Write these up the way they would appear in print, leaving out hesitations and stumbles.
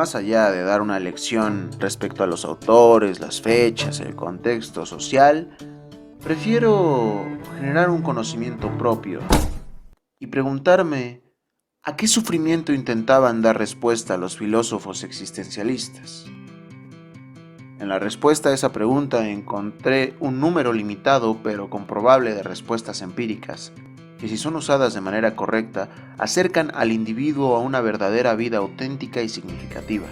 Más allá de dar una lección respecto a los autores, las fechas, el contexto social, prefiero generar un conocimiento propio y preguntarme a qué sufrimiento intentaban dar respuesta los filósofos existencialistas. En la respuesta a esa pregunta encontré un número limitado pero comprobable de respuestas empíricas, que si son usadas de manera correcta, acercan al individuo a una verdadera vida auténtica y significativa,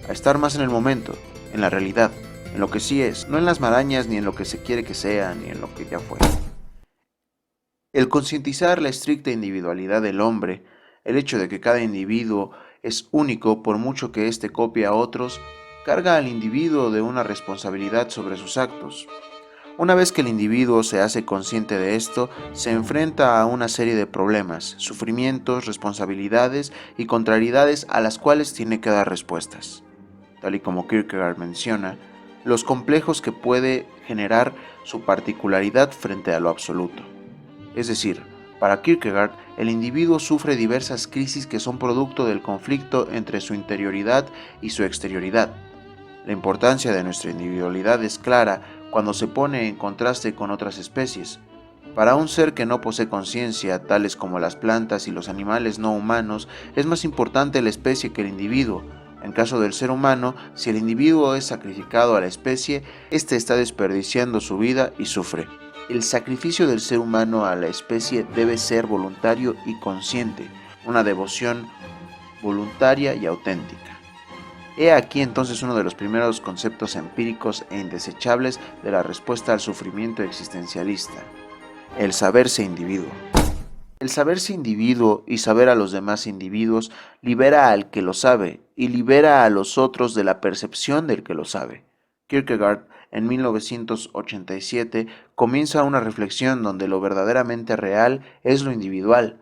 a estar más en el momento, en la realidad, en lo que sí es, no en las marañas ni en lo que se quiere que sea, ni en lo que ya fue. El concientizar la estricta individualidad del hombre, el hecho de que cada individuo es único por mucho que éste copie a otros, carga al individuo de una responsabilidad sobre sus actos. Una vez que el individuo se hace consciente de esto, se enfrenta a una serie de problemas, sufrimientos, responsabilidades y contrariedades a las cuales tiene que dar respuestas. Tal y como Kierkegaard menciona, los complejos que puede generar su particularidad frente a lo absoluto. Es decir, para Kierkegaard, el individuo sufre diversas crisis que son producto del conflicto entre su interioridad y su exterioridad. La importancia de nuestra individualidad es clara cuando se pone en contraste con otras especies. Para un ser que no posee conciencia, tales como las plantas y los animales no humanos, es más importante la especie que el individuo. En caso del ser humano, si el individuo es sacrificado a la especie, éste está desperdiciando su vida y sufre. El sacrificio del ser humano a la especie debe ser voluntario y consciente, una devoción voluntaria y auténtica. He aquí entonces uno de los primeros conceptos empíricos e indesechables de la respuesta al sufrimiento existencialista: el saberse individuo. El saberse individuo y saber a los demás individuos libera al que lo sabe y libera a los otros de la percepción del que lo sabe. Kierkegaard, en 1987, comienza una reflexión donde lo verdaderamente real es lo individual,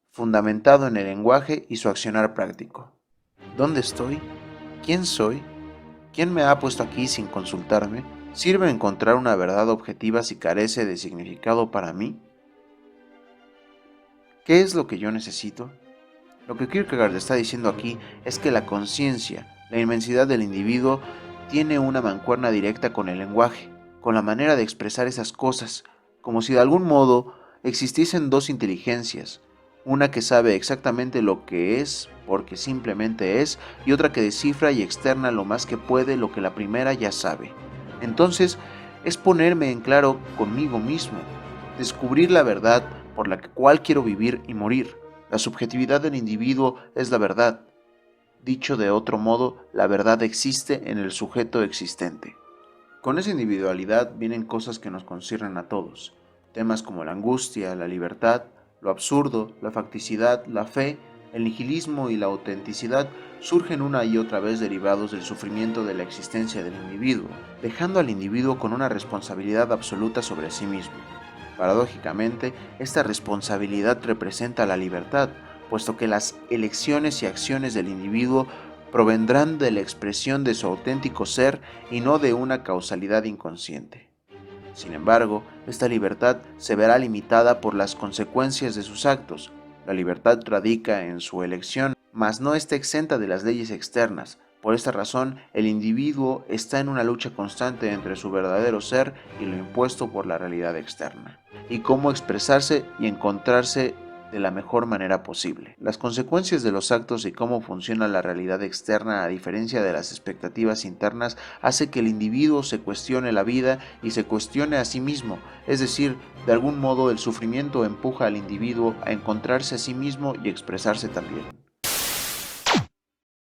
fundamentado en el lenguaje y su accionar práctico. ¿Dónde estoy? ¿Quién soy? ¿Quién me ha puesto aquí sin consultarme? ¿Sirve encontrar una verdad objetiva si carece de significado para mí? ¿Qué es lo que yo necesito? Lo que Kierkegaard está diciendo aquí es que la conciencia, la inmensidad del individuo, tiene una mancuerna directa con el lenguaje, con la manera de expresar esas cosas, como si de algún modo existiesen dos inteligencias, una que sabe exactamente lo que es porque simplemente es, y otra que descifra y externa lo más que puede lo que la primera ya sabe. Entonces, es ponerme en claro conmigo mismo, descubrir la verdad por la cual quiero vivir y morir. La subjetividad del individuo es la verdad. Dicho de otro modo, la verdad existe en el sujeto existente. Con esa individualidad vienen cosas que nos conciernen a todos. Temas como la angustia, la libertad, lo absurdo, la facticidad, la fe, el nihilismo y la autenticidad surgen una y otra vez derivados del sufrimiento de la existencia del individuo, dejando al individuo con una responsabilidad absoluta sobre sí mismo. Paradójicamente, esta responsabilidad representa la libertad, puesto que las elecciones y acciones del individuo provendrán de la expresión de su auténtico ser y no de una causalidad inconsciente. Sin embargo, esta libertad se verá limitada por las consecuencias de sus actos. La libertad radica en su elección, mas no está exenta de las leyes externas. Por esta razón, el individuo está en una lucha constante entre su verdadero ser y lo impuesto por la realidad externa, y cómo expresarse y encontrarse de la mejor manera posible. Las consecuencias de los actos y cómo funciona la realidad externa, a diferencia de las expectativas internas, hace que el individuo se cuestione la vida y se cuestione a sí mismo, es decir, de algún modo el sufrimiento empuja al individuo a encontrarse a sí mismo y expresarse también.